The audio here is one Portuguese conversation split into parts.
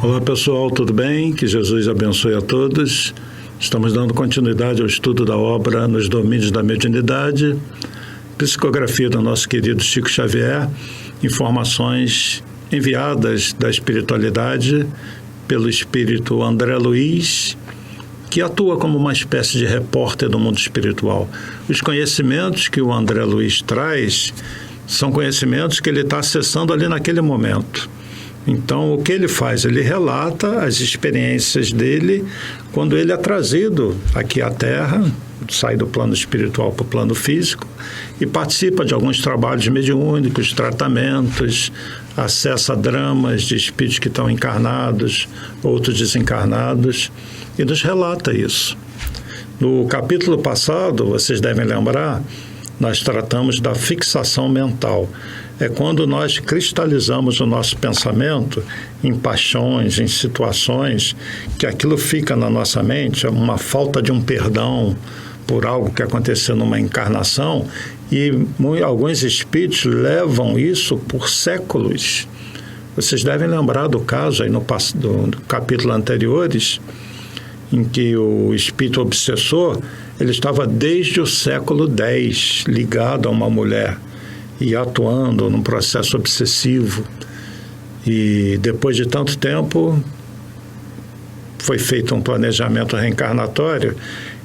Olá pessoal, tudo bem? Que Jesus abençoe a todos. Estamos dando continuidade ao estudo da obra Nos Domínios da Mediunidade, psicografia do nosso querido Chico Xavier, informações enviadas da espiritualidade pelo espírito André Luiz, que atua como uma espécie de repórter do mundo espiritual. Os conhecimentos que o André Luiz traz são conhecimentos que ele está acessando ali naquele momento. Então, o que ele faz? Ele relata as experiências dele quando ele é trazido aqui à Terra, sai do plano espiritual para o plano físico e participa de alguns trabalhos mediúnicos, tratamentos, acessa dramas de espíritos que estão encarnados, outros desencarnados, e nos relata isso. No capítulo passado, vocês devem lembrar, nós tratamos da fixação mental. É quando nós cristalizamos o nosso pensamento em paixões, em situações, que aquilo fica na nossa mente, uma falta de um perdão por algo que aconteceu numa encarnação, e alguns espíritos levam isso por séculos. Vocês devem lembrar do caso aí no capítulo anteriores, em que o espírito obsessor, ele estava desde o século X ligado a uma mulher e atuando num processo obsessivo. E depois de tanto tempo, foi feito um planejamento reencarnatório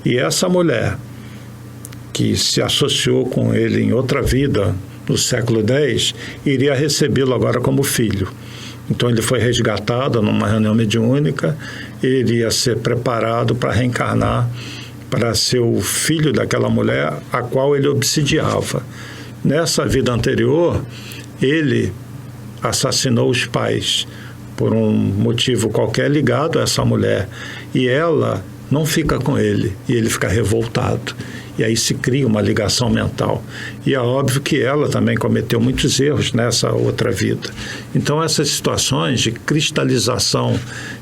e essa mulher, que se associou com ele em outra vida, no século X, iria recebê-lo agora como filho. Então ele foi resgatado numa reunião mediúnica, ele iria ser preparado para reencarnar, para ser o filho daquela mulher a qual ele obsidiava. Nessa vida anterior, ele assassinou os pais por um motivo qualquer ligado a essa mulher. E ela não fica com ele, e ele fica revoltado. E aí se cria uma ligação mental. E é óbvio que ela também cometeu muitos erros nessa outra vida. Então essas situações de cristalização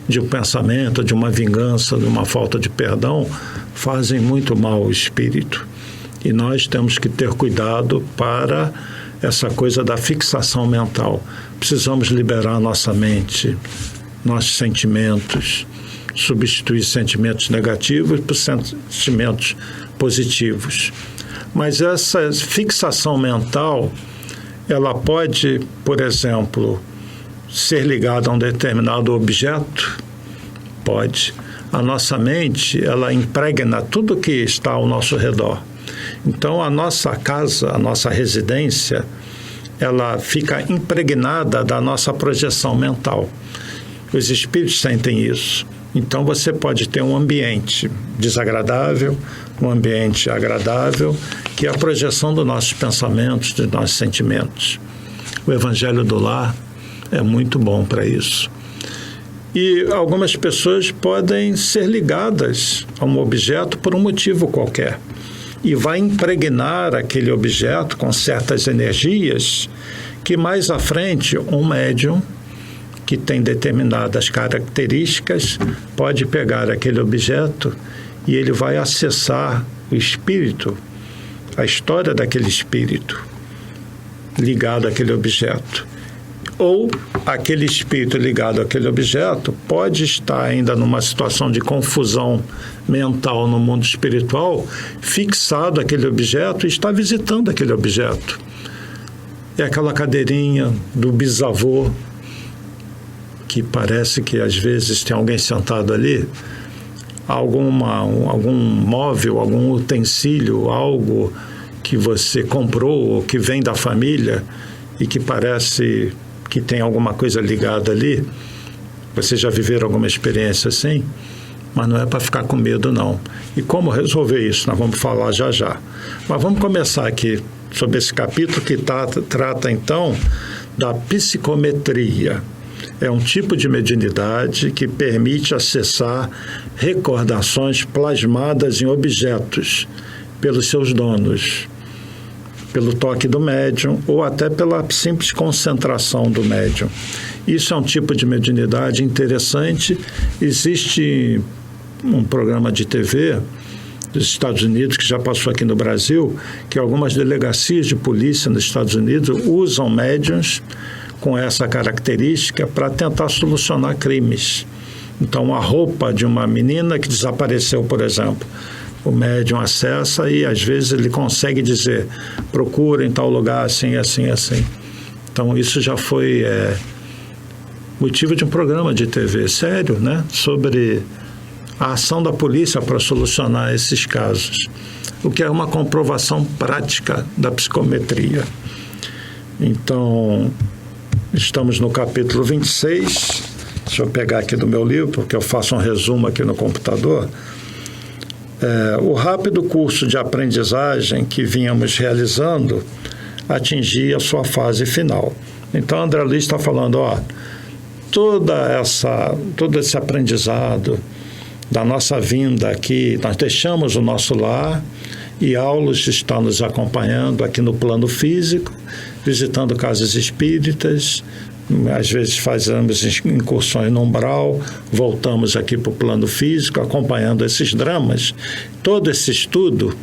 de um pensamento, de uma vingança, de uma falta de perdão, fazem muito mal ao espírito. E nós temos que ter cuidado para essa coisa da fixação mental. Precisamos liberar nossa mente, nossos sentimentos, substituir sentimentos negativos por sentimentos positivos. Mas essa fixação mental, ela pode, por exemplo, ser ligada a um determinado objeto? Pode. A nossa mente, ela impregna tudo que está ao nosso redor. Então, a nossa casa, a nossa residência, ela fica impregnada da nossa projeção mental. Os espíritos sentem isso. Então, você pode ter um ambiente desagradável, um ambiente agradável, que é a projeção dos nossos pensamentos, dos nossos sentimentos. O Evangelho do Lar é muito bom para isso. E algumas pessoas podem ser ligadas a um objeto por um motivo qualquer. E vai impregnar aquele objeto com certas energias que mais à frente um médium que tem determinadas características pode pegar aquele objeto e ele vai acessar o espírito, a história daquele espírito ligado àquele objeto. Ou aquele espírito ligado àquele objeto pode estar ainda numa situação de confusão mental no mundo espiritual, fixado àquele objeto e está visitando aquele objeto. É aquela cadeirinha do bisavô, que parece que às vezes tem alguém sentado ali, algum móvel, algum utensílio, algo que você comprou ou que vem da família e que parece que tem alguma coisa ligada ali. Vocês já viveram alguma experiência assim? Mas não é para ficar com medo, não. E como resolver isso? Nós vamos falar já já. Mas vamos começar aqui sobre esse capítulo que trata, então, da psicometria. É um tipo de mediunidade que permite acessar recordações plasmadas em objetos pelos seus donos, pelo toque do médium ou até pela simples concentração do médium. Isso é um tipo de mediunidade interessante. Existe um programa de TV dos Estados Unidos, que já passou aqui no Brasil, que algumas delegacias de polícia nos Estados Unidos usam médiuns com essa característica para tentar solucionar crimes. Então, a roupa de uma menina que desapareceu, por exemplo, o médium acessa e, às vezes, ele consegue dizer, procura em tal lugar, assim, assim, assim. Então, isso já foi motivo de um programa de TV sério, né, sobre a ação da polícia para solucionar esses casos, o que é uma comprovação prática da psicometria. Então, estamos no capítulo 26, deixa eu pegar aqui do meu livro, porque eu faço um resumo aqui no computador. O rápido curso de aprendizagem que vínhamos realizando atingia a sua fase final. Então, André Luiz está falando, todo esse aprendizado da nossa vinda aqui, nós deixamos o nosso lar e Aulos está nos acompanhando aqui no plano físico, visitando casas espíritas, às vezes fazemos incursões no umbral, voltamos aqui para o plano físico, acompanhando esses dramas. Todo esse estudo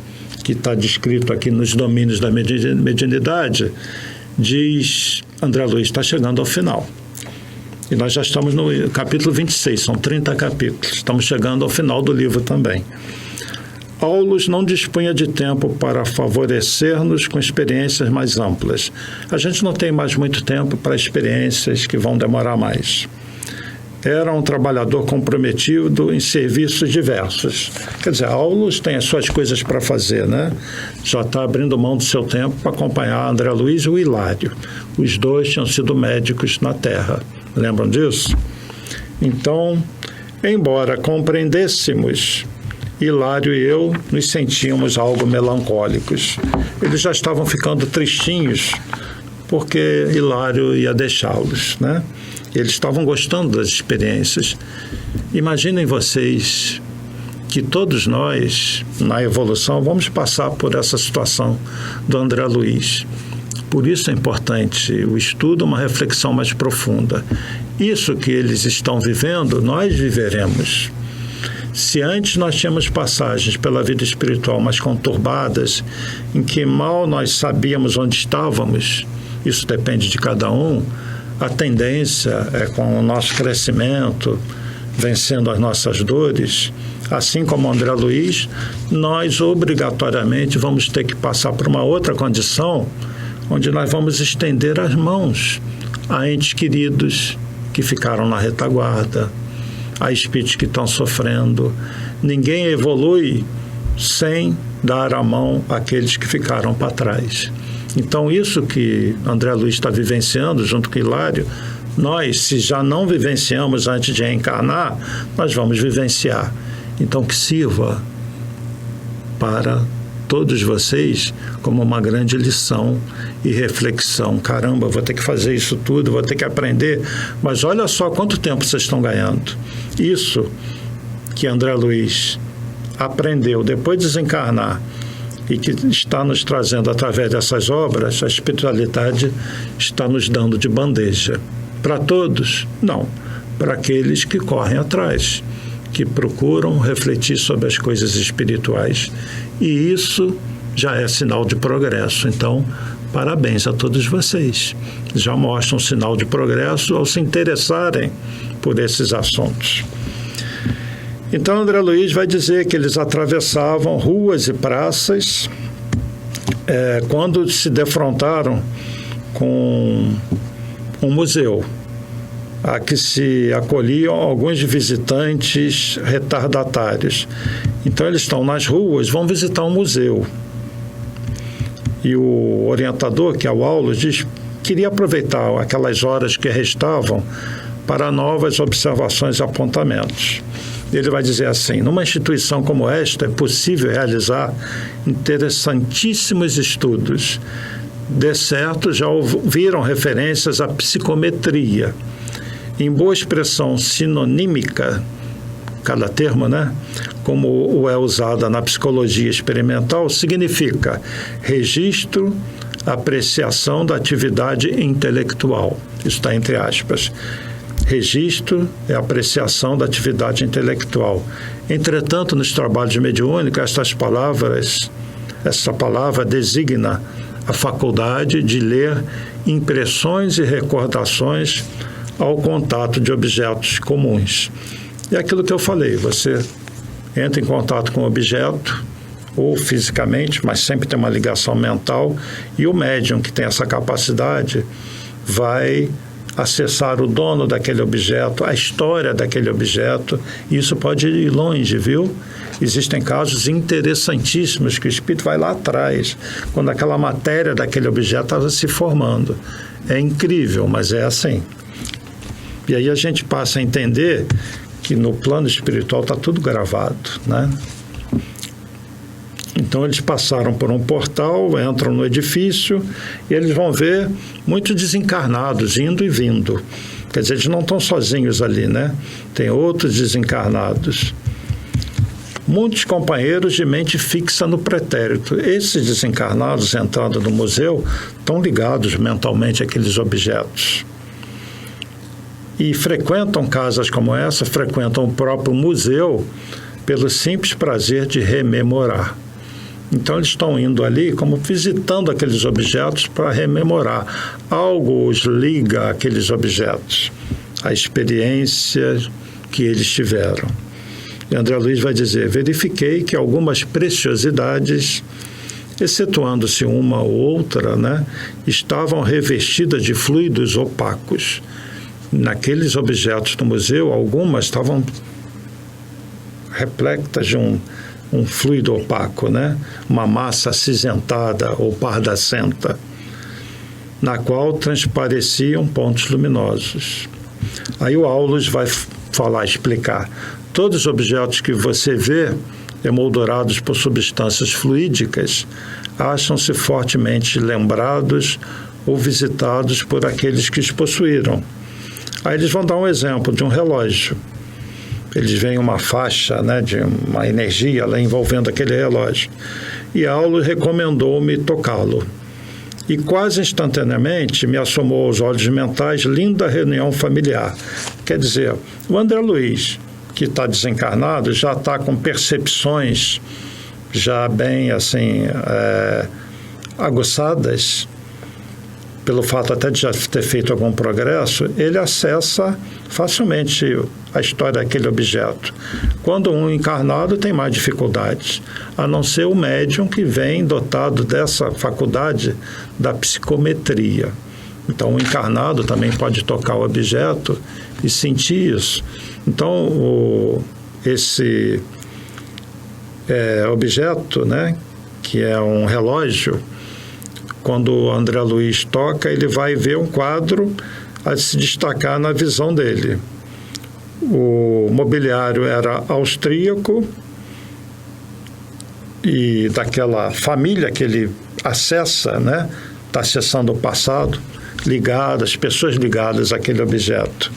que está descrito aqui nos domínios da mediunidade, diz, André Luiz está chegando ao final. E nós já estamos no capítulo 26, são 30 capítulos. Estamos chegando ao final do livro também. Aulos não dispunha de tempo para favorecer-nos com experiências mais amplas. A gente não tem mais muito tempo para experiências que vão demorar mais. Era um trabalhador comprometido em serviços diversos. Quer dizer, Aulos tem as suas coisas para fazer, né? Já está abrindo mão do seu tempo para acompanhar André Luiz e o Hilário. Os dois tinham sido médicos na Terra. Lembram disso? Então, embora compreendêssemos, Hilário e eu nos sentíamos algo melancólicos. Eles já estavam ficando tristinhos porque Hilário ia deixá-los, né? Eles estavam gostando das experiências. Imaginem vocês que todos nós, na evolução, vamos passar por essa situação do André Luiz. Por isso é importante o estudo, uma reflexão mais profunda. Isso que eles estão vivendo, nós viveremos. Se antes nós tínhamos passagens pela vida espiritual mais conturbadas, em que mal nós sabíamos onde estávamos, isso depende de cada um, a tendência é, com o nosso crescimento, vencendo as nossas dores, assim como André Luiz, nós obrigatoriamente vamos ter que passar por uma outra condição, onde nós vamos estender as mãos a entes queridos que ficaram na retaguarda, a espíritos que estão sofrendo. Ninguém evolui sem dar a mão àqueles que ficaram para trás. Então, isso que André Luiz está vivenciando junto com Hilário, nós, se já não vivenciamos antes de reencarnar, nós vamos vivenciar. Então, que sirva para todos vocês como uma grande lição e reflexão. Caramba, vou ter que fazer isso tudo, vou ter que aprender, mas olha só quanto tempo vocês estão ganhando. Isso que André Luiz aprendeu depois de desencarnar e que está nos trazendo através dessas obras, a espiritualidade está nos dando de bandeja. Para todos? Não. Para aqueles que correm atrás, que procuram refletir sobre as coisas espirituais. E isso já é sinal de progresso. Então, parabéns a todos vocês. Já mostram sinal de progresso ao se interessarem por esses assuntos. Então, André Luiz vai dizer que eles atravessavam ruas e praças quando se defrontaram com um museu, a que se acolhiam alguns visitantes retardatários. Então, eles estão nas ruas, vão visitar um museu. E o orientador, que é o Aulos, diz queria aproveitar aquelas horas que restavam para novas observações e apontamentos. Ele vai dizer assim: numa instituição como esta é possível realizar interessantíssimos estudos. De certo, já ouviram referências à psicometria. Em boa expressão sinonímica, cada termo, né? Como o é usada na psicologia experimental, significa registro, apreciação da atividade intelectual. Isso está entre aspas. Registro é apreciação da atividade intelectual. Entretanto, nos trabalhos mediúnicos, essa palavra designa a faculdade de ler impressões e recordações ao contato de objetos comuns. É aquilo que eu falei, você entra em contato com o objeto, ou fisicamente, mas sempre tem uma ligação mental, e o médium que tem essa capacidade vai acessar o dono daquele objeto, a história daquele objeto, e isso pode ir longe, viu? Existem casos interessantíssimos que o espírito vai lá atrás, quando aquela matéria daquele objeto estava se formando. É incrível, mas é assim. E aí a gente passa a entender que no plano espiritual está tudo gravado, né? Então eles passaram por um portal, entram no edifício e eles vão ver muitos desencarnados indo e vindo. Quer dizer, eles não estão sozinhos ali, né? Tem outros desencarnados. Muitos companheiros de mente fixa no pretérito. Esses desencarnados entrando no museu estão ligados mentalmente àqueles objetos. E frequentam casas como essa, frequentam o próprio museu pelo simples prazer de rememorar. Então, eles estão indo ali como visitando aqueles objetos para rememorar. Algo os liga àqueles objetos, a experiência que eles tiveram. E André Luiz vai dizer, verifiquei que algumas preciosidades, excetuando-se uma ou outra, né, estavam revestidas de fluidos opacos. Naqueles objetos do museu, algumas estavam repletas de um fluido opaco, né? Uma massa acinzentada ou pardacenta, na qual transpareciam pontos luminosos. Aí o Aulus vai explicar. Todos os objetos que você vê emoldurados por substâncias fluídicas acham-se fortemente lembrados ou visitados por aqueles que os possuíram. Aí eles vão dar um exemplo de um relógio. Eles veem uma faixa, né, de uma energia lá envolvendo aquele relógio. E Aulus recomendou-me tocá-lo. E quase instantaneamente me assomou aos olhos mentais linda reunião familiar. Quer dizer, o André Luiz, que está desencarnado, já está com percepções já bem assim aguçadas, pelo fato até de já ter feito algum progresso, ele acessa facilmente a história daquele objeto. Quando um encarnado tem mais dificuldades, a não ser o médium que vem dotado dessa faculdade da psicometria. Então, o encarnado também pode tocar o objeto e sentir isso. Então, esse objeto, né, que é um relógio, quando o André Luiz toca, ele vai ver um quadro a se destacar na visão dele. O mobiliário era austríaco e daquela família que ele acessa, né? Está acessando o passado, as pessoas ligadas àquele objeto.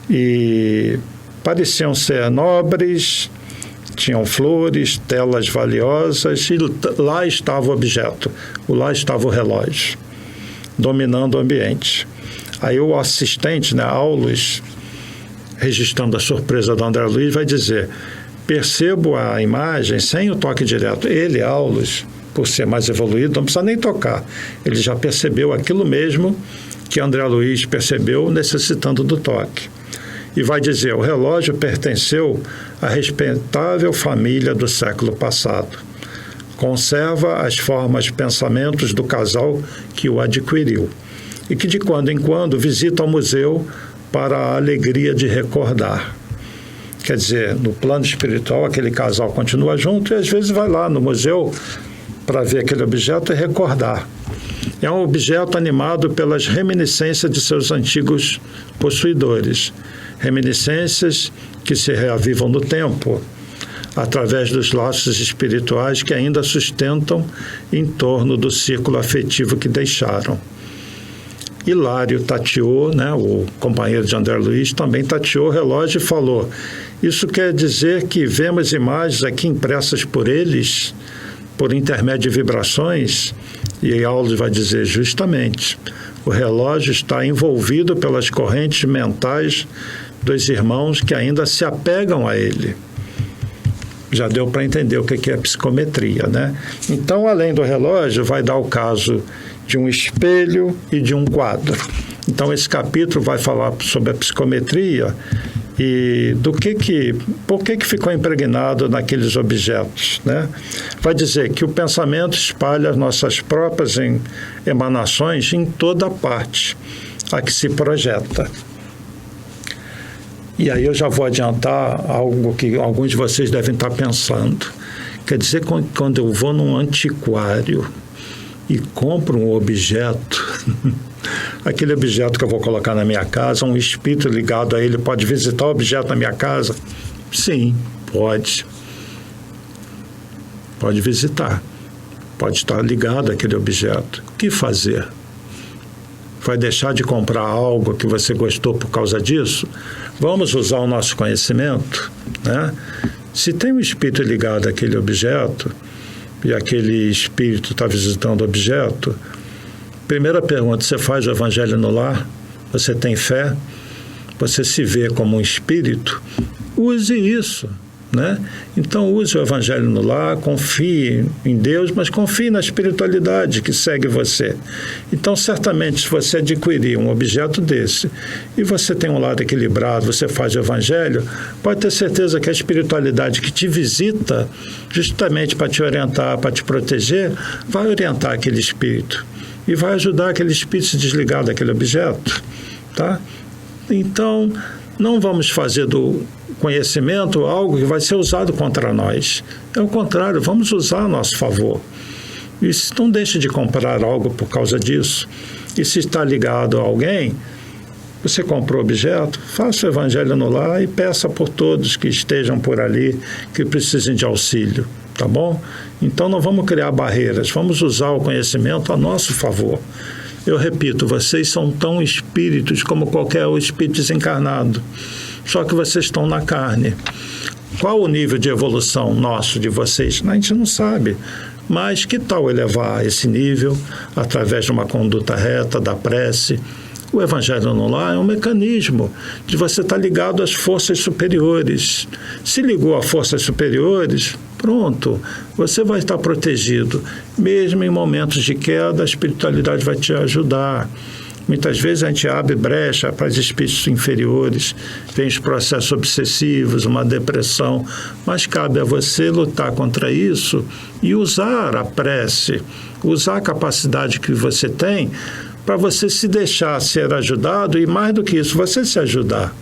E pareciam ser nobres, tinham flores, telas valiosas, e lá estava o objeto, lá estava o relógio, dominando o ambiente. Aí o assistente, né, Aulus, registrando a surpresa do André Luiz, vai dizer, percebo a imagem sem o toque direto. Ele, Aulus, por ser mais evoluído, não precisa nem tocar. Ele já percebeu aquilo mesmo que André Luiz percebeu, necessitando do toque. E vai dizer, o relógio pertenceu à respeitável família do século passado. Conserva as formas e pensamentos do casal que o adquiriu e que de quando em quando visita o museu para a alegria de recordar. Quer dizer, no plano espiritual, aquele casal continua junto e às vezes vai lá no museu para ver aquele objeto e recordar. É um objeto animado pelas reminiscências de seus antigos possuidores, reminiscências que se reavivam no tempo, através dos laços espirituais que ainda sustentam em torno do círculo afetivo que deixaram. Hilário tateou, né, o companheiro de André Luiz, também tateou o relógio e falou, isso quer dizer que vemos imagens aqui impressas por eles, por intermédio de vibrações? E Aulus vai dizer, justamente, o relógio está envolvido pelas correntes mentais dos irmãos que ainda se apegam a ele. Já deu para entender o que é psicometria, né? Então, além do relógio, vai dar o caso de um espelho e de um quadro. Então, esse capítulo vai falar sobre a psicometria e por que ficou impregnado naqueles objetos, né? Vai dizer que o pensamento espalha as nossas próprias emanações em toda parte a que se projeta. E aí eu já vou adiantar algo que alguns de vocês devem estar pensando. Quer dizer, quando eu vou num antiquário e compro um objeto, aquele objeto que eu vou colocar na minha casa, um espírito ligado a ele pode visitar o objeto na minha casa? Sim, pode. Pode visitar. Pode estar ligado àquele objeto. O que fazer? Vai deixar de comprar algo que você gostou por causa disso? Vamos usar o nosso conhecimento, né? Se tem um espírito ligado àquele objeto e aquele espírito está visitando o objeto, primeira pergunta, você faz o evangelho no lar? Você tem fé? Você se vê como um espírito? Use isso, né? Então use o evangelho no lar, confie em Deus, mas confie na espiritualidade que segue você. Então certamente se você adquirir um objeto desse e você tem um lado equilibrado, você faz o evangelho, pode ter certeza que a espiritualidade que te visita, justamente para te orientar, para te proteger, vai orientar aquele espírito e vai ajudar aquele espírito a se desligar daquele objeto, tá? Então não vamos fazer do conhecimento algo que vai ser usado contra nós. É o contrário, vamos usar a nosso favor. E não deixe de comprar algo por causa disso. E se está ligado a alguém, você comprou objeto, faça o evangelho no lar e peça por todos que estejam por ali, que precisem de auxílio, tá bom? Então não vamos criar barreiras, vamos usar o conhecimento a nosso favor. Eu repito, vocês são tão espíritos como qualquer espírito desencarnado, só que vocês estão na carne. Qual o nível de evolução nosso, de vocês? A gente não sabe, mas que tal elevar esse nível através de uma conduta reta, da prece? O evangelho no lar é um mecanismo de você estar ligado às forças superiores. Se ligou a forças superiores, pronto, você vai estar protegido. Mesmo em momentos de queda, a espiritualidade vai te ajudar. Muitas vezes a gente abre brecha para os espíritos inferiores, vem os processos obsessivos, uma depressão, mas cabe a você lutar contra isso e usar a prece, usar a capacidade que você tem para você se deixar ser ajudado e, mais do que isso, você se ajudar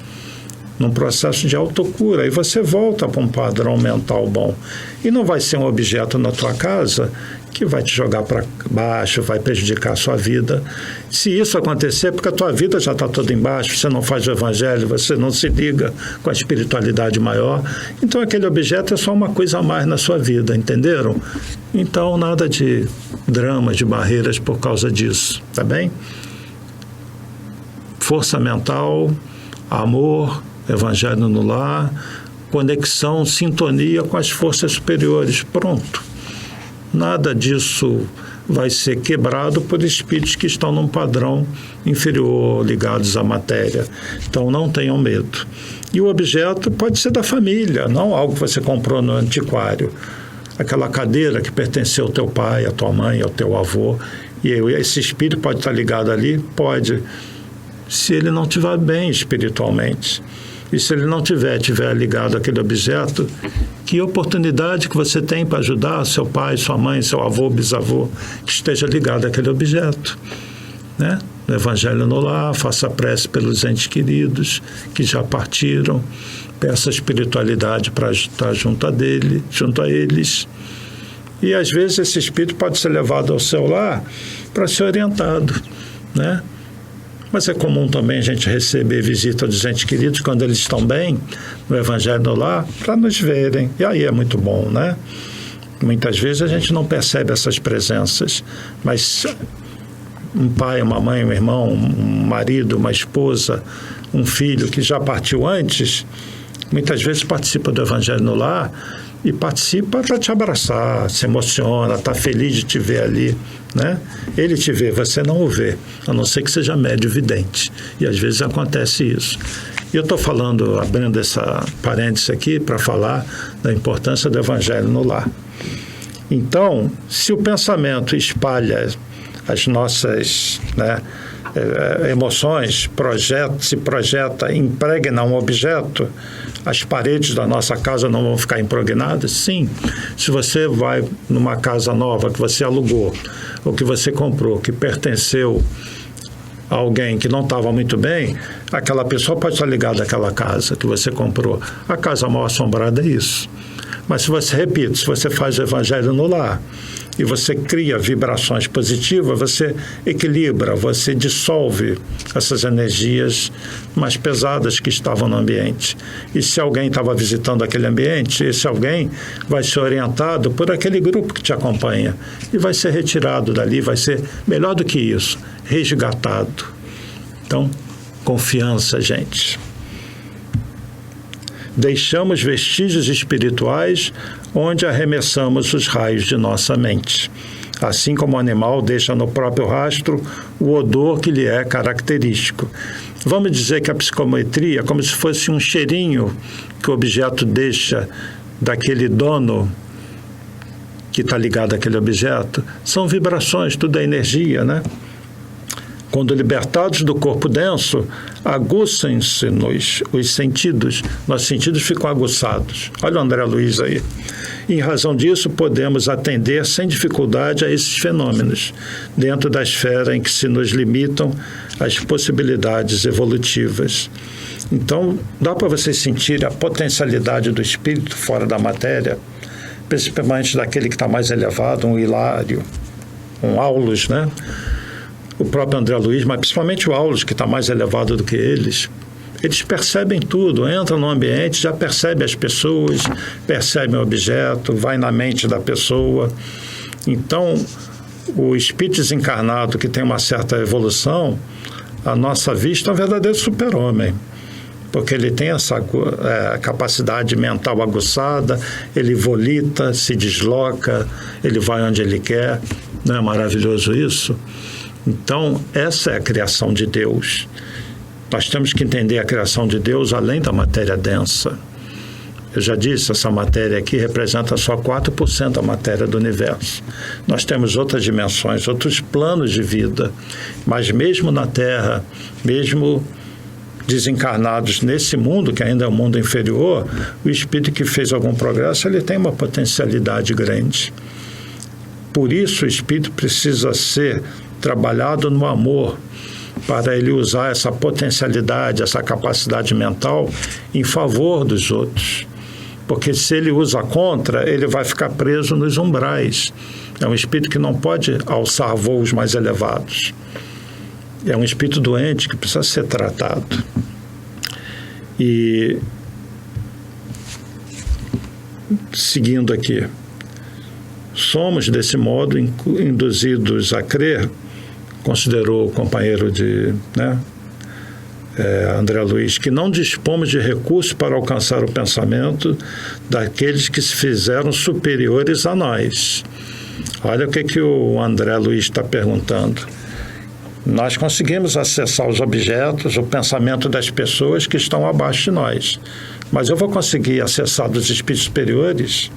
num processo de autocura. E você volta para um padrão mental bom. E não vai ser um objeto na tua casa que vai te jogar para baixo, vai prejudicar a sua vida. Se isso acontecer, é porque a tua vida já está toda embaixo, você não faz o evangelho, você não se liga com a espiritualidade maior. Então, aquele objeto é só uma coisa a mais na sua vida, entenderam? Então, nada de dramas, de barreiras por causa disso, tá bem? Força mental, amor, evangelho no lar, conexão, sintonia com as forças superiores, pronto. Nada disso vai ser quebrado por espíritos que estão num padrão inferior, ligados à matéria. Então, não tenham medo. E o objeto pode ser da família, não algo que você comprou no antiquário. Aquela cadeira que pertenceu ao teu pai, à tua mãe, ao teu avô. E esse espírito pode estar ligado ali? Pode, se ele não estiver bem espiritualmente. E se ele não tiver ligado àquele objeto, que oportunidade que você tem para ajudar seu pai, sua mãe, seu avô, bisavô, que esteja ligado àquele objeto, né? No evangelho no lar, faça prece pelos entes queridos que já partiram, peça a espiritualidade para estar junto a eles. E às vezes esse espírito pode ser levado ao seu lar para ser orientado, né? Mas é comum também a gente receber visita dos entes queridos quando eles estão bem, no evangelho no lar, para nos verem. E aí é muito bom, né? Muitas vezes a gente não percebe essas presenças, mas um pai, uma mãe, um irmão, um marido, uma esposa, um filho que já partiu antes, muitas vezes participa do evangelho no lar e participa para te abraçar, se emociona, está feliz de te ver ali, né? Ele te vê, você não o vê, a não ser que seja médio vidente. E às vezes acontece isso. E eu estou falando, abrindo essa parêntese aqui para falar da importância do evangelho no lar. Então, se o pensamento espalha as nossas, né, emoções, se projeta, impregna um objeto, as paredes da nossa casa não vão ficar impregnadas? Sim. Se você vai numa casa nova que você alugou, ou que você comprou, que pertenceu a alguém que não estava muito bem, aquela pessoa pode estar ligada àquela casa que você comprou. A casa mal assombrada é isso. Mas se você faz o evangelho no lar, e você cria vibrações positivas, você equilibra, você dissolve essas energias mais pesadas que estavam no ambiente. E se alguém estava visitando aquele ambiente, esse alguém vai ser orientado por aquele grupo que te acompanha e vai ser retirado dali, vai ser, melhor do que isso, resgatado. Então, confiança, gente. Deixamos vestígios espirituais onde arremessamos os raios de nossa mente. Assim como o animal deixa no próprio rastro o odor que lhe é característico. Vamos dizer que a psicometria é como se fosse um cheirinho que o objeto deixa daquele dono que está ligado àquele objeto. São vibrações, tudo é energia, né? Quando libertados do corpo denso, aguçam-se os sentidos. Nossos sentidos ficam aguçados. Olha o André Luiz aí. Em razão disso, podemos atender sem dificuldade a esses fenômenos, dentro da esfera em que se nos limitam as possibilidades evolutivas. Então, dá para vocês sentirem a potencialidade do espírito fora da matéria, principalmente daquele que está mais elevado, um Hilário, um Aulus, né? O próprio André Luiz, mas principalmente o Aulus, que está mais elevado do que eles. Eles percebem tudo, entram no ambiente, já percebem as pessoas, percebem o objeto, vai na mente da pessoa. Então, o espírito desencarnado que tem uma certa evolução, à nossa vista, é um verdadeiro super-homem, porque ele tem essa capacidade mental aguçada, ele volita, se desloca, ele vai onde ele quer. Não é maravilhoso isso? Então, essa é a criação de Deus. Nós temos que entender a criação de Deus além da matéria densa. Eu já disse, essa matéria aqui representa só 4% da matéria do universo. Nós temos outras dimensões, outros planos de vida, mas mesmo na Terra, mesmo desencarnados nesse mundo, que ainda é um mundo inferior, o espírito que fez algum progresso, ele tem uma potencialidade grande. Por isso, o espírito precisa ser trabalhado no amor, para ele usar essa potencialidade, essa capacidade mental em favor dos outros. Porque se ele usa contra, ele vai ficar preso nos umbrais. É um espírito que não pode alçar voos mais elevados. É um espírito doente que precisa ser tratado. E, seguindo aqui, somos, desse modo, induzidos a crer, considerou o companheiro de André Luiz, que não dispomos de recursos para alcançar o pensamento daqueles que se fizeram superiores a nós. Olha o que o André Luiz está perguntando. Nós conseguimos acessar os objetos, o pensamento das pessoas que estão abaixo de nós. Mas eu vou conseguir acessar dos espíritos superiores?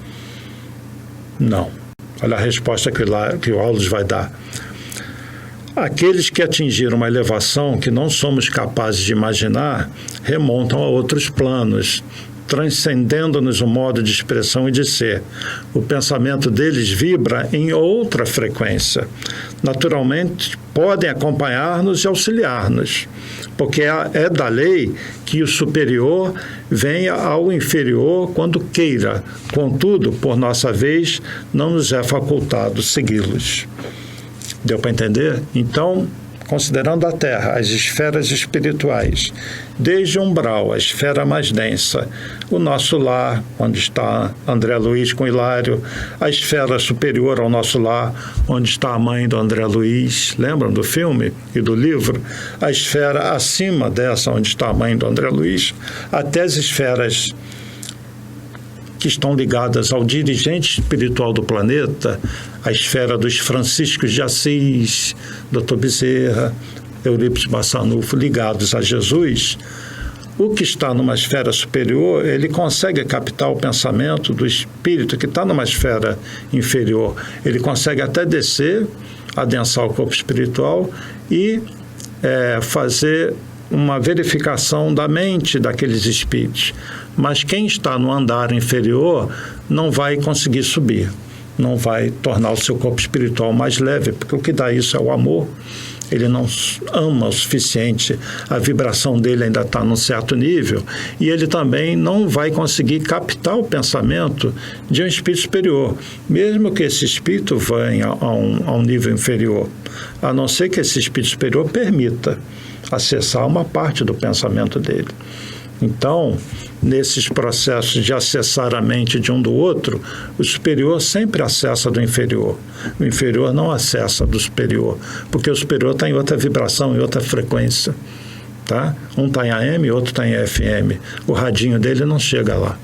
Não. Olha a resposta que o Aulus vai dar. Aqueles que atingiram uma elevação que não somos capazes de imaginar remontam a outros planos, transcendendo-nos o modo de expressão e de ser. O pensamento deles vibra em outra frequência. Naturalmente, podem acompanhar-nos e auxiliar-nos, porque é da lei que o superior venha ao inferior quando queira. Contudo, por nossa vez, não nos é facultado segui-los. Deu para entender? Então, considerando a Terra, as esferas espirituais, desde o umbral, a esfera mais densa, o nosso lar, onde está André Luiz com Hilário, a esfera superior ao nosso lar, onde está a mãe do André Luiz, lembram do filme e do livro? A esfera acima dessa, onde está a mãe do André Luiz, até as esferas que estão ligadas ao dirigente espiritual do planeta, a esfera dos Franciscos de Assis, Dr. Bezerra, Eurípides Massanufo, ligados a Jesus, o que está numa esfera superior, ele consegue captar o pensamento do espírito que está numa esfera inferior. Ele consegue até descer adensar o corpo espiritual e fazer uma verificação da mente daqueles espíritos. Mas quem está no andar inferior não vai conseguir subir, não vai tornar o seu corpo espiritual mais leve, porque o que dá isso é o amor. Ele não ama o suficiente, a vibração dele ainda está num certo nível, e ele também não vai conseguir captar o pensamento de um espírito superior, mesmo que esse espírito venha a um nível inferior, a não ser que esse espírito superior permita acessar uma parte do pensamento dele. Então, nesses processos de acessar a mente de um do outro, o superior sempre acessa do inferior. O inferior não acessa do superior, porque o superior está em outra vibração, em outra frequência. Tá? Um está em AM, outro está em FM. O radinho dele não chega lá.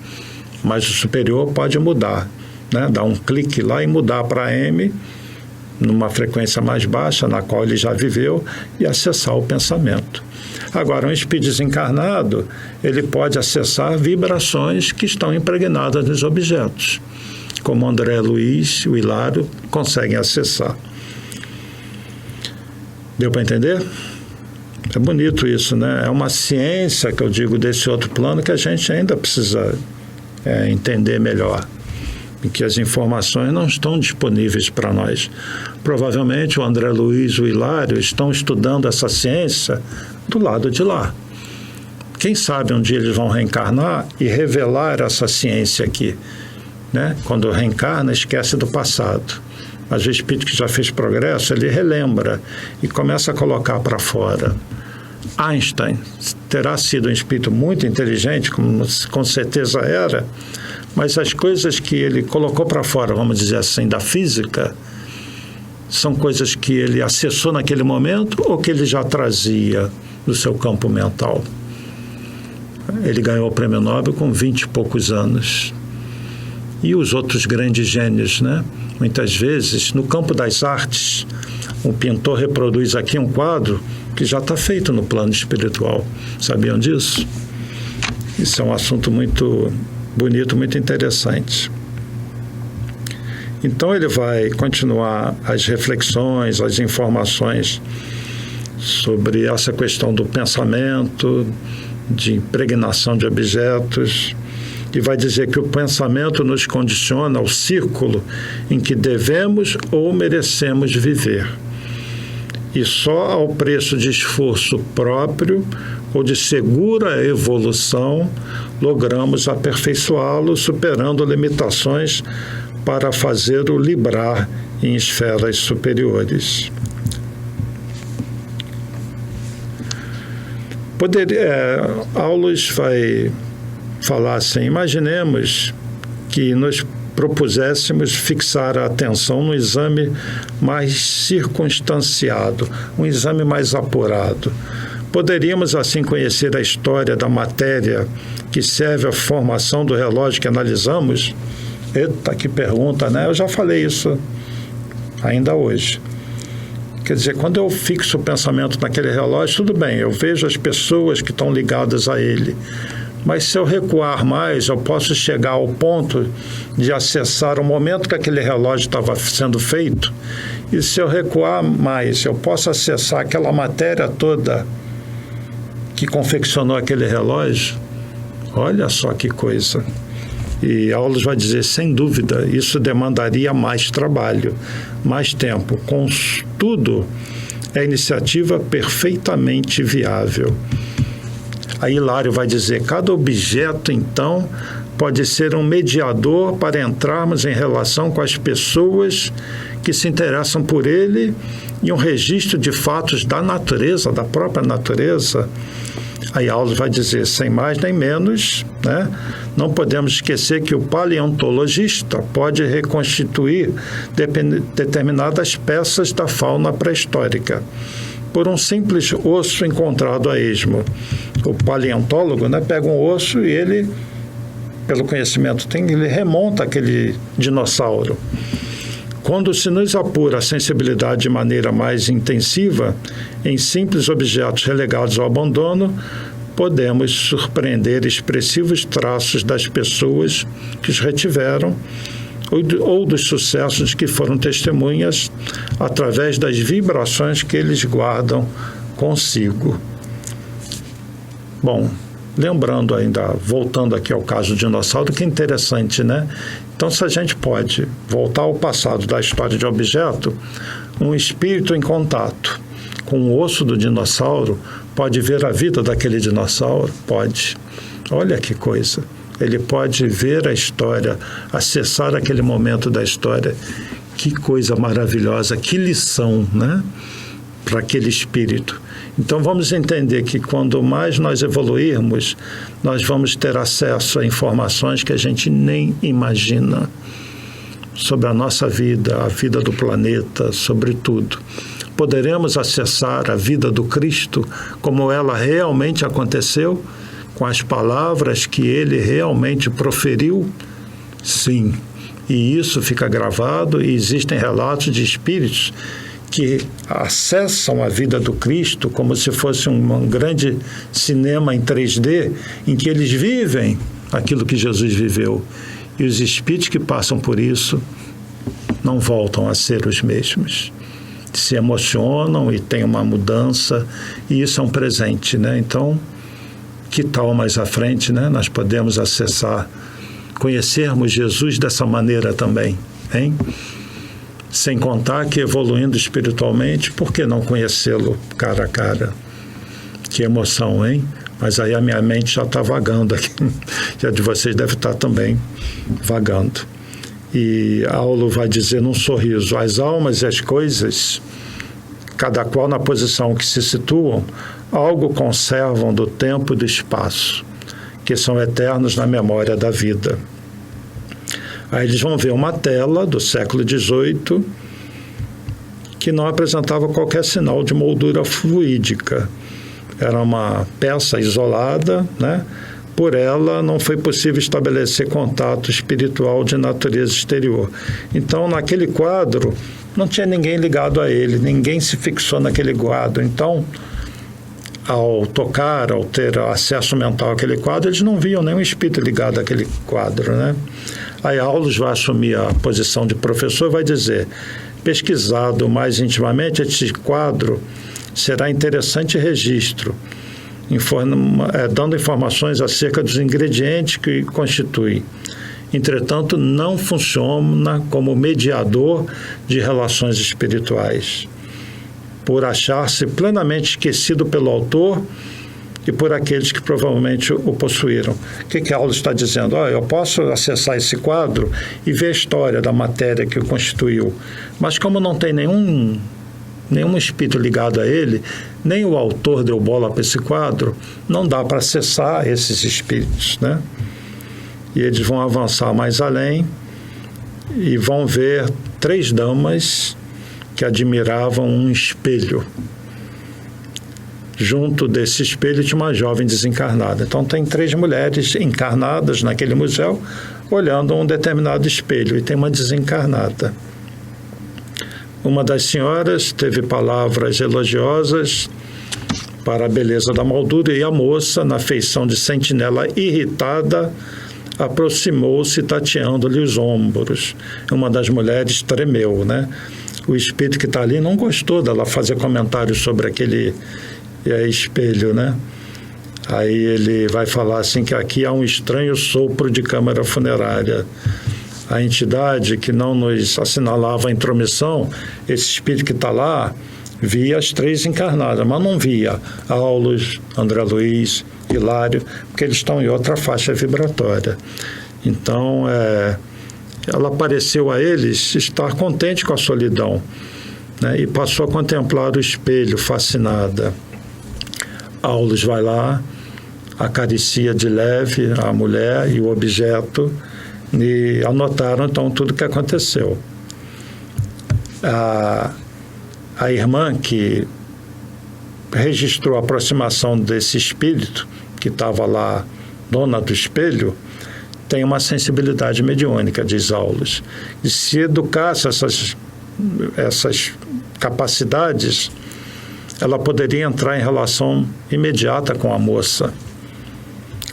Mas o superior pode mudar, né? Dar um clique lá e mudar para AM, numa frequência mais baixa, na qual ele já viveu, e acessar o pensamento. Agora, um espírito desencarnado, ele pode acessar vibrações que estão impregnadas nos objetos, como o André Luiz e o Hilário conseguem acessar. Deu para entender? É bonito isso, né? É uma ciência, que eu digo, desse outro plano que a gente ainda precisa entender melhor, em que as informações não estão disponíveis para nós. Provavelmente o André Luiz e o Hilário estão estudando essa ciência do lado de lá. Quem sabe um dia eles vão reencarnar e revelar essa ciência aqui, né? Quando reencarna, esquece do passado. Mas o espírito que já fez progresso, ele relembra e começa a colocar para fora. Einstein terá sido um espírito muito inteligente, como com certeza era, mas as coisas que ele colocou para fora, vamos dizer assim, da física, são coisas que ele acessou naquele momento ou que ele já trazia do seu campo mental. Ele ganhou o prêmio Nobel com 20 e poucos anos. E os outros grandes gênios, né? Muitas vezes, no campo das artes, um pintor reproduz aqui um quadro que já está feito no plano espiritual. Sabiam disso? Isso é um assunto muito bonito, muito interessante. Então ele vai continuar as reflexões, as informações sobre essa questão do pensamento, de impregnação de objetos, e vai dizer que o pensamento nos condiciona ao círculo em que devemos ou merecemos viver. E só ao preço de esforço próprio ou de segura evolução logramos aperfeiçoá-lo, superando limitações para fazê-lo librar em esferas superiores. Aulus vai falar assim: imaginemos que nos propuséssemos fixar a atenção no exame mais circunstanciado, um exame mais apurado. Poderíamos assim conhecer a história da matéria que serve à formação do relógio que analisamos? Eita, que pergunta, né? Eu já falei isso ainda hoje. Quer dizer, quando eu fixo o pensamento naquele relógio, tudo bem, eu vejo as pessoas que estão ligadas a ele. Mas se eu recuar mais, eu posso chegar ao ponto de acessar o momento que aquele relógio estava sendo feito. E se eu recuar mais, eu posso acessar aquela matéria toda que confeccionou aquele relógio. Olha só que coisa. E Aulus vai dizer, sem dúvida, isso demandaria mais trabalho, mais tempo. Contudo, é iniciativa perfeitamente viável. Aí Hilário vai dizer, cada objeto, então, pode ser um mediador para entrarmos em relação com as pessoas que se interessam por ele e um registro de fatos da natureza, da própria natureza. Aí Aulus vai dizer, sem mais nem menos, né? Não podemos esquecer que o paleontologista pode reconstituir determinadas peças da fauna pré-histórica por um simples osso encontrado a esmo. O paleontólogo, né, pega um osso e ele, pelo conhecimento ele remonta aquele dinossauro. Quando se nos apura a sensibilidade de maneira mais intensiva, em simples objetos relegados ao abandono, podemos surpreender expressivos traços das pessoas que os retiveram ou dos sucessos que foram testemunhas através das vibrações que eles guardam consigo. Bom, lembrando ainda, voltando aqui ao caso do dinossauro, que interessante, né? Então, se a gente pode voltar ao passado da história de objeto, um espírito em contato com o osso do dinossauro pode ver a vida daquele dinossauro? Pode. Olha que coisa. Ele pode ver a história, acessar aquele momento da história. Que coisa maravilhosa, que lição, né? Para aquele espírito. Então, vamos entender que quando mais nós evoluirmos, nós vamos ter acesso a informações que a gente nem imagina sobre a nossa vida, a vida do planeta, sobre tudo. Poderemos acessar a vida do Cristo como ela realmente aconteceu, com as palavras que ele realmente proferiu? Sim. E isso fica gravado, e existem relatos de espíritos que acessam a vida do Cristo como se fosse um grande cinema em 3D, em que eles vivem aquilo que Jesus viveu. E os espíritos que passam por isso não voltam a ser os mesmos. Se emocionam e tem uma mudança, e isso é um presente, né? Então, que tal mais à frente, né? Nós podemos acessar, conhecermos Jesus dessa maneira também, hein? Sem contar que evoluindo espiritualmente, por que não conhecê-lo cara a cara? Que emoção, hein? Mas aí a minha mente já está vagando aqui. E a de vocês deve estar também vagando. E Aulo vai dizer num sorriso: as almas e as coisas, cada qual na posição que se situam, algo conservam do tempo e do espaço, que são eternos na memória da vida. Aí eles vão ver uma tela do século XVIII que não apresentava qualquer sinal de moldura fluídica. Era uma peça isolada, né? Por ela não foi possível estabelecer contato espiritual de natureza exterior. Então, naquele quadro, não tinha ninguém ligado a ele, ninguém se fixou naquele quadro. Então, ao tocar, ao ter acesso mental àquele quadro, eles não viam nenhum espírito ligado àquele quadro, né? Aí Aulo vai assumir a posição de professor e vai dizer: pesquisado mais intimamente, este quadro será interessante registro, dando informações acerca dos ingredientes que constituem. Entretanto, não funciona como mediador de relações espirituais, por achar-se plenamente esquecido pelo autor e por aqueles que provavelmente o possuíram. O que Aulo está dizendo? Eu posso acessar esse quadro e ver a história da matéria que o constituiu, mas como não tem nenhum espírito ligado a ele, nem o autor deu bola para esse quadro, não dá para acessar esses espíritos, né? E eles vão avançar mais além e vão ver 3 damas que admiravam um espelho. Junto desse espelho tinha uma jovem desencarnada. Então tem 3 mulheres encarnadas naquele museu olhando um determinado espelho, e tem uma desencarnada. Uma das senhoras teve palavras elogiosas para a beleza da moldura, e a moça, na feição de sentinela irritada, aproximou-se tateando-lhe os ombros. Uma das mulheres tremeu, né? O espírito que está ali não gostou dela fazer comentários sobre aquele espelho, né? Aí ele vai falar assim que aqui há um estranho sopro de câmara funerária. A entidade que não nos assinalava a intromissão, esse espírito que está lá, via as 3 encarnadas, mas não via Aulos, André Luiz, Hilário, porque eles estão em outra faixa vibratória. Então, ela pareceu a eles estar contente com a solidão, né? E passou a contemplar o espelho, fascinada. Aulos vai lá, acaricia de leve a mulher e o objeto, e anotaram então tudo o que aconteceu. A irmã que registrou a aproximação desse espírito, que estava lá, dona do espelho, tem uma sensibilidade mediúnica, diz Aulos. E se educasse essas capacidades, ela poderia entrar em relação imediata com a moça,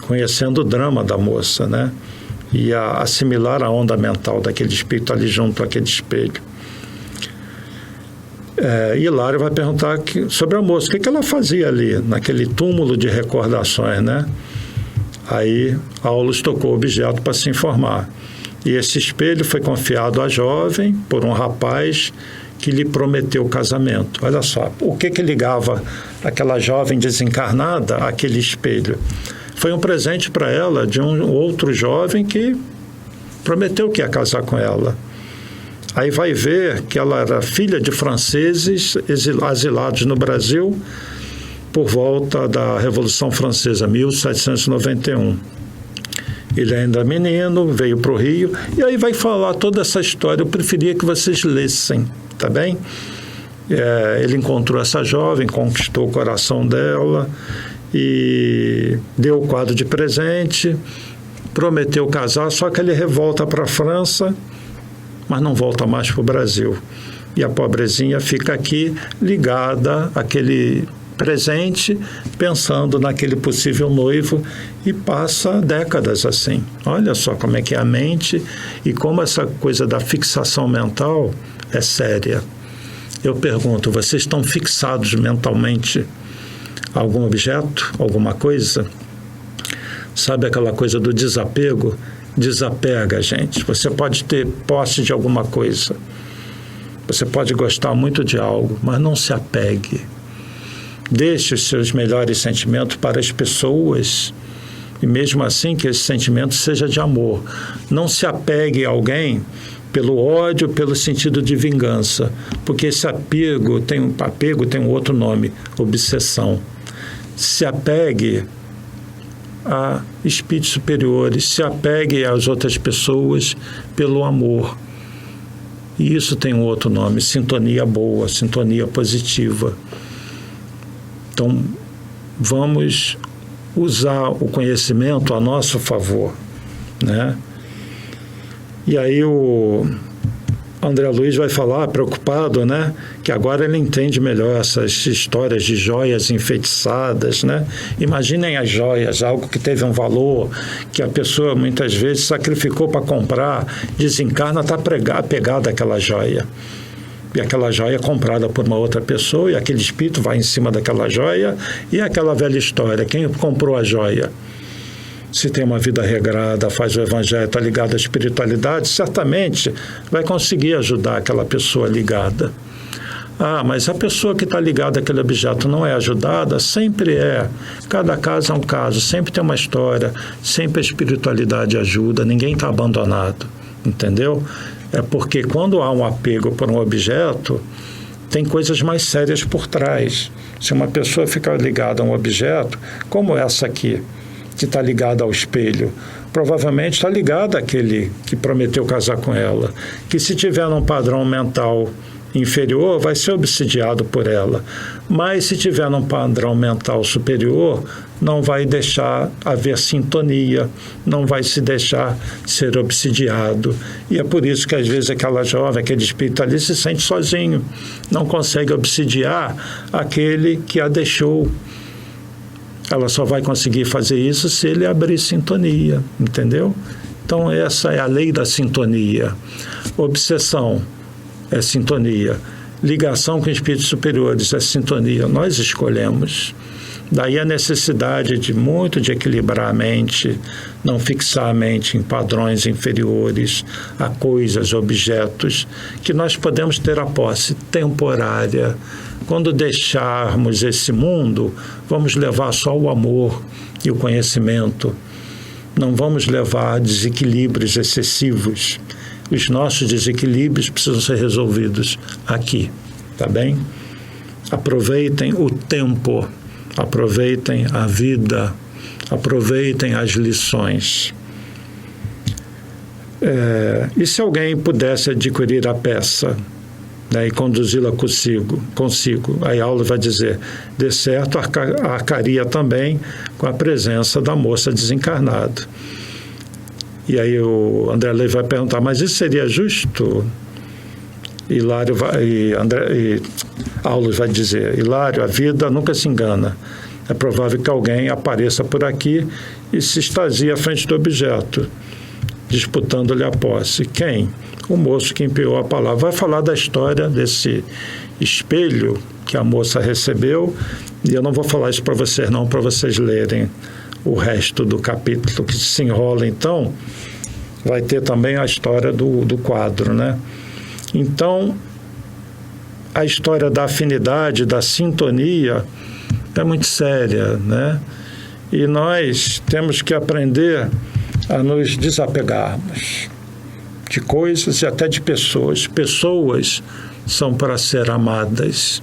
conhecendo o drama da moça, né? ia assimilar a onda mental daquele espírito ali junto àquele espelho. Hilário vai perguntar sobre a moça, o que ela fazia ali, naquele túmulo de recordações, né? Aí Aulus tocou o objeto para se informar. E esse espelho foi confiado à jovem por um rapaz que lhe prometeu o casamento. Olha só, o que ligava aquela jovem desencarnada àquele espelho? Foi um presente para ela de um outro jovem que prometeu que ia casar com ela. Aí vai ver que ela era filha de franceses asilados no Brasil por volta da Revolução Francesa, 1791. Ele ainda menino, veio para o Rio, e aí vai falar toda essa história. Eu preferia que vocês lessem, tá bem? Ele encontrou essa jovem, conquistou o coração dela e deu o quadro de presente, prometeu casar, só que ele revolta para a França, mas não volta mais para o Brasil. E a pobrezinha fica aqui ligada àquele presente, pensando naquele possível noivo, e passa décadas assim. Olha só como é que é a mente e como essa coisa da fixação mental é séria. Eu pergunto, vocês estão fixados mentalmente a algum objeto, alguma coisa? Sabe aquela coisa do desapego? Desapega, gente. Você pode ter posse de alguma coisa. Você pode gostar muito de algo, mas não se apegue. Deixe os seus melhores sentimentos para as pessoas, e mesmo assim que esse sentimento seja de amor. Não se apegue a alguém pelo ódio, pelo sentido de vingança, porque esse apego tem um outro nome, obsessão. Se apegue a espíritos superiores, se apegue às outras pessoas pelo amor. E isso tem um outro nome, sintonia boa, sintonia positiva. Então, vamos usar o conhecimento a nosso favor, né? E aí o André Luiz vai falar, preocupado, né? Que agora ele entende melhor essas histórias de joias enfeitiçadas, né? Imaginem as joias, algo que teve um valor, que a pessoa muitas vezes sacrificou para comprar, desencarna, está apegada àquela joia. E aquela joia é comprada por uma outra pessoa, e aquele espírito vai em cima daquela joia, e aquela velha história, quem comprou a joia? Se tem uma vida regrada, faz o evangelho, está ligado à espiritualidade, certamente vai conseguir ajudar aquela pessoa ligada. Ah, mas a pessoa que está ligada àquele objeto não é ajudada? Sempre é. Cada caso é um caso, sempre tem uma história, sempre a espiritualidade ajuda, ninguém está abandonado, entendeu? É porque quando há um apego por um objeto, tem coisas mais sérias por trás. Se uma pessoa ficar ligada a um objeto, como essa aqui, que está ligada ao espelho, provavelmente está ligada àquele que prometeu casar com ela, que se tiver num padrão mental inferior, vai ser obsidiado por ela. Mas se tiver num padrão mental superior, não vai deixar haver sintonia, não vai se deixar ser obsidiado. E é por isso que às vezes aquela jovem, aquele espírito ali se sente sozinho, não consegue obsidiar aquele que a deixou. Ela só vai conseguir fazer isso se ele abrir sintonia, entendeu? Então essa é a lei da sintonia. Obsessão é sintonia. Ligação com espíritos superiores é sintonia. Nós escolhemos. Daí a necessidade de equilibrar a mente, não fixar a mente em padrões inferiores, a coisas, objetos, que nós podemos ter a posse temporária. Quando deixarmos esse mundo, vamos levar só o amor e o conhecimento. Não vamos levar desequilíbrios excessivos. Os nossos desequilíbrios precisam ser resolvidos aqui, tá bem? Aproveitem o tempo, aproveitem a vida, aproveitem as lições. E se alguém pudesse adquirir a peça, né, e conduzi-la consigo, aí a aula vai dizer, de certo arcaria também com a presença da moça desencarnada. E aí o André Luiz vai perguntar, mas isso seria justo? Aulus vai dizer, Hilário, a vida nunca se engana. É provável que alguém apareça por aqui e se extasie à frente do objeto, disputando-lhe a posse. Quem? O moço que empenhou a palavra. Vai falar da história desse espelho que a moça recebeu, e eu não vou falar isso para vocês não, para vocês lerem o resto do capítulo que se enrola. Então, vai ter também a história do quadro, né? Então, a história da afinidade, da sintonia, é muito séria, né? E nós temos que aprender a nos desapegarmos de coisas e até de pessoas. Pessoas são para ser amadas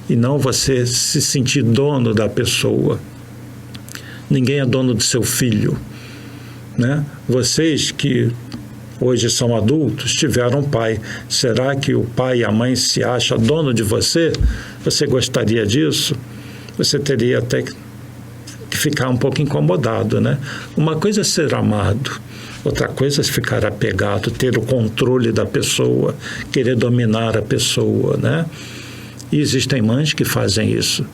e não você se sentir dono da pessoa. Ninguém é dono do seu filho, né? Vocês que hoje são adultos, tiveram pai. Será que o pai e a mãe se acham dono de você? Você gostaria disso? Você teria até que ficar um pouco incomodado, né? Uma coisa é ser amado, outra coisa é ficar apegado, ter o controle da pessoa, querer dominar a pessoa, né? E existem mães que fazem isso,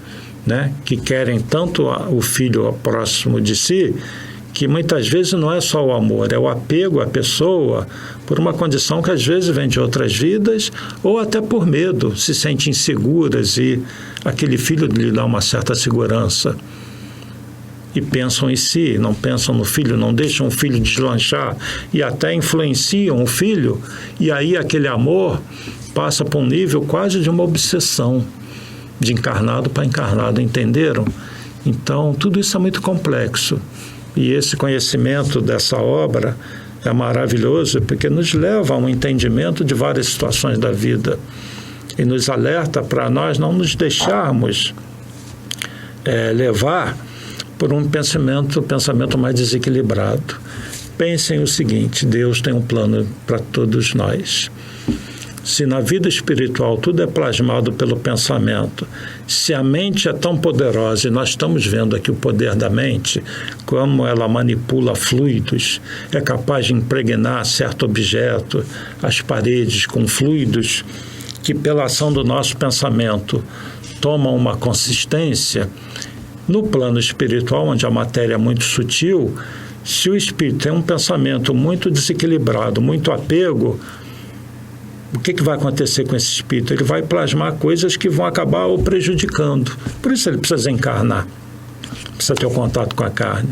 né? Que querem tanto o filho próximo de si, que muitas vezes não é só o amor, é o apego à pessoa por uma condição que às vezes vem de outras vidas ou até por medo, se sentem inseguras e aquele filho lhe dá uma certa segurança. E pensam em si, não pensam no filho, não deixam o filho deslanchar e até influenciam o filho, e aí aquele amor passa para um nível quase de uma obsessão, de encarnado para encarnado, entenderam? Então, tudo isso é muito complexo. E esse conhecimento dessa obra é maravilhoso porque nos leva a um entendimento de várias situações da vida e nos alerta para nós não nos deixarmos levar por um pensamento mais desequilibrado. Pensem o seguinte: Deus tem um plano para todos nós. Se na vida espiritual tudo é plasmado pelo pensamento, se a mente é tão poderosa, e nós estamos vendo aqui o poder da mente, como ela manipula fluidos, é capaz de impregnar certo objeto, as paredes com fluidos, que pela ação do nosso pensamento tomam uma consistência. No plano espiritual, onde a matéria é muito sutil, se o espírito tem um pensamento muito desequilibrado, muito apego, o que vai acontecer com esse espírito? Ele vai plasmar coisas que vão acabar o prejudicando. Por isso ele precisa encarnar, precisa ter o contato com a carne.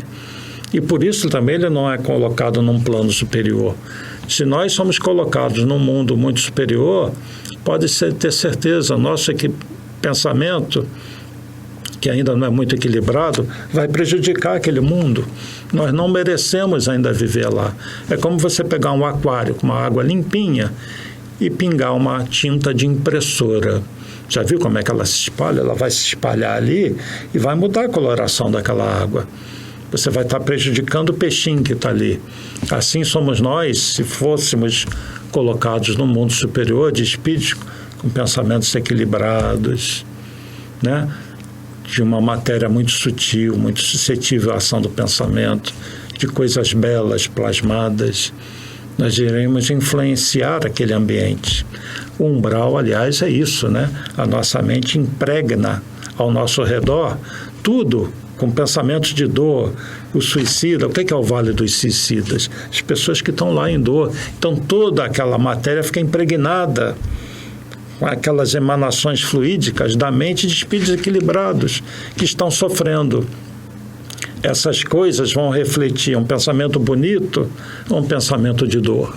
E por isso também ele não é colocado num plano superior. Se nós somos colocados num mundo muito superior, pode ter certeza, nosso pensamento, que ainda não é muito equilibrado, vai prejudicar aquele mundo. Nós não merecemos ainda viver lá. É como você pegar um aquário com uma água limpinha e pingar uma tinta de impressora. Já viu como é que ela se espalha? Ela vai se espalhar ali e vai mudar a coloração daquela água. Você vai estar prejudicando o peixinho que está ali. Assim somos nós, se fôssemos colocados no mundo superior de espíritos com pensamentos equilibrados, né? De uma matéria muito sutil, muito suscetível à ação do pensamento, de coisas belas plasmadas. Nós iremos influenciar aquele ambiente. O umbral, aliás, é isso, né? A nossa mente impregna ao nosso redor tudo com pensamentos de dor. O suicida, o que é o Vale dos Suicidas? As pessoas que estão lá em dor. Então, toda aquela matéria fica impregnada com aquelas emanações fluídicas da mente de espíritos equilibrados que estão sofrendo. Essas coisas vão refletir um pensamento bonito ou um pensamento de dor.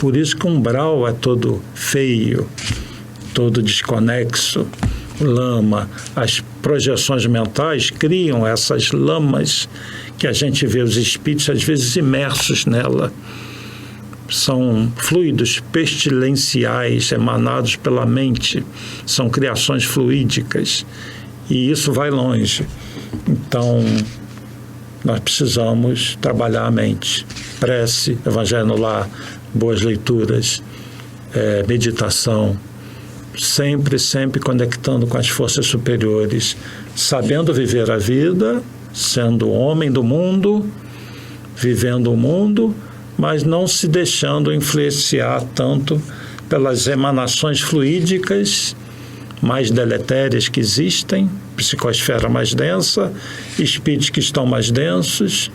Por isso que o umbral é todo feio, todo desconexo, lama. As projeções mentais criam essas lamas que a gente vê os espíritos às vezes imersos nela. São fluidos pestilenciais emanados pela mente, são criações fluídicas e isso vai longe. Então, nós precisamos trabalhar a mente. Prece, Evangelho no Lar, boas leituras, meditação, sempre conectando com as forças superiores, sabendo viver a vida, sendo homem do mundo, vivendo o mundo, mas não se deixando influenciar tanto pelas emanações fluídicas mais deletérias que existem, psicosfera mais densa, espíritos que estão mais densos,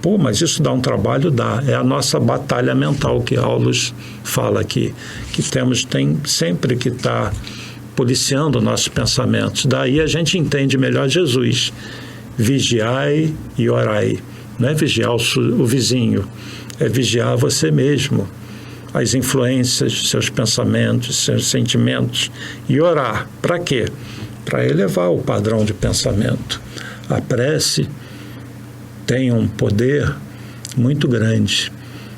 Pô, mas isso dá um trabalho? Dá. É a nossa batalha mental que Aulus fala aqui, que tem sempre que estar policiando nossos pensamentos. Daí a gente entende melhor Jesus. Vigiai e orai. Não é vigiar o vizinho, é vigiar você mesmo, as influências, seus pensamentos, seus sentimentos, e orar. Para quê? Para elevar o padrão de pensamento. A prece tem um poder muito grande.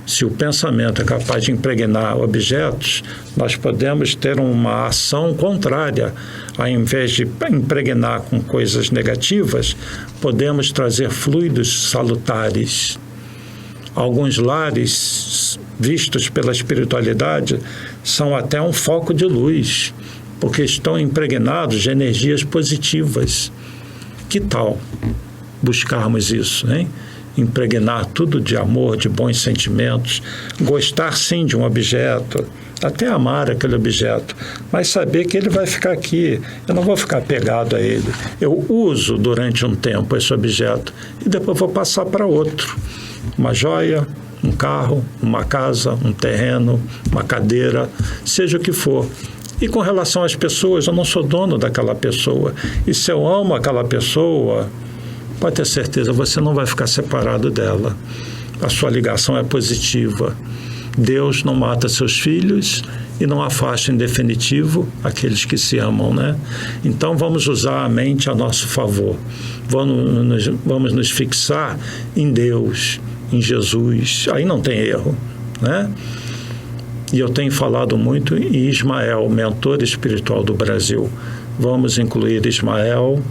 Se o pensamento é capaz de impregnar objetos, nós podemos ter uma ação contrária. Ao invés de impregnar com coisas negativas, podemos trazer fluidos salutares. Alguns lares, vistos pela espiritualidade, são até um foco de luz, porque estão impregnados de energias positivas. Que tal buscarmos isso, hein? Impregnar tudo de amor, de bons sentimentos, gostar sim de um objeto, até amar aquele objeto, mas saber que ele vai ficar aqui, eu não vou ficar pegado a ele. Eu uso durante um tempo esse objeto e depois vou passar para outro. Uma joia, um carro, uma casa, um terreno, uma cadeira, seja o que for. E com relação às pessoas, eu não sou dono daquela pessoa. E se eu amo aquela pessoa, pode ter certeza, você não vai ficar separado dela. A sua ligação é positiva. Deus não mata seus filhos e não afasta em definitivo aqueles que se amam, né? Então vamos usar a mente a nosso favor. Vamos nos fixar em Deus, em Jesus. Aí não tem erro, né? E eu tenho falado muito em Ismael, mentor espiritual do Brasil. Vamos incluir Ismael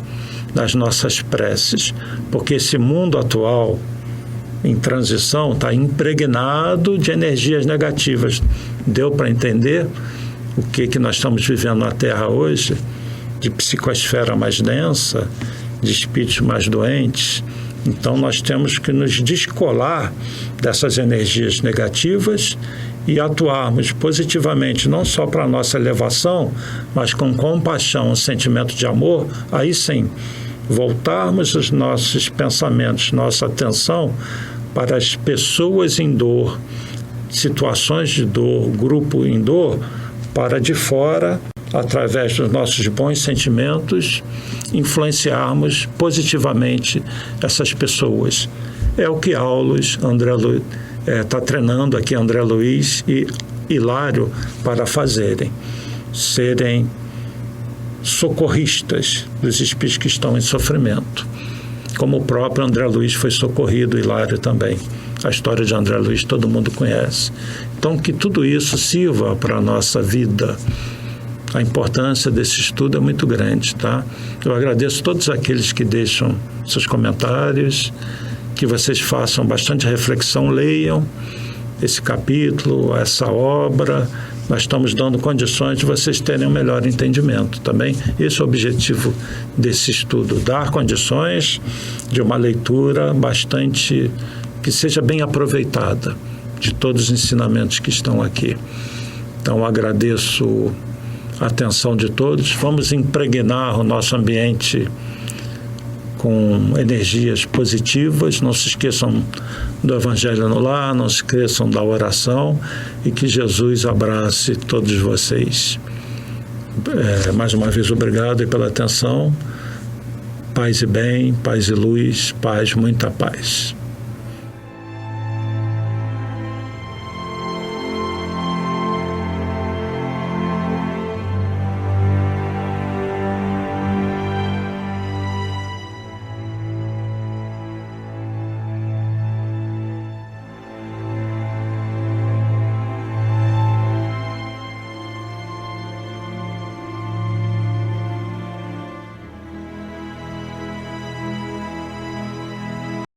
nas nossas preces, porque esse mundo atual, em transição, está impregnado de energias negativas. Deu para entender o que nós estamos vivendo na Terra hoje? De psicosfera mais densa, de espíritos mais doentes. Então, nós temos que nos descolar dessas energias negativas e atuarmos positivamente, não só para a nossa elevação, mas com compaixão, um sentimento de amor. Aí sim, voltarmos os nossos pensamentos, nossa atenção para as pessoas em dor, situações de dor, grupo em dor, para de fora, através dos nossos bons sentimentos, influenciarmos positivamente essas pessoas. É o que Aulus, está treinando aqui André Luiz e Hilário para fazerem, serem socorristas dos espíritos que estão em sofrimento. Como o próprio André Luiz foi socorrido, Hilário também. A história de André Luiz todo mundo conhece. Então, que tudo isso sirva para a nossa vida. A importância desse estudo é muito grande, tá? Eu agradeço a todos aqueles que deixam seus comentários, que vocês façam bastante reflexão, leiam esse capítulo, essa obra. Nós estamos dando condições de vocês terem um melhor entendimento também. Esse é o objetivo desse estudo, dar condições de uma leitura bastante, que seja bem aproveitada de todos os ensinamentos que estão aqui. Então, agradeço a atenção de todos. Vamos impregnar o nosso ambiente com energias positivas. Não se esqueçam do Evangelho no Lar, não se esqueçam da oração e que Jesus abrace todos vocês. Mais uma vez, obrigado e pela atenção. Paz e bem, paz e luz, paz, muita paz.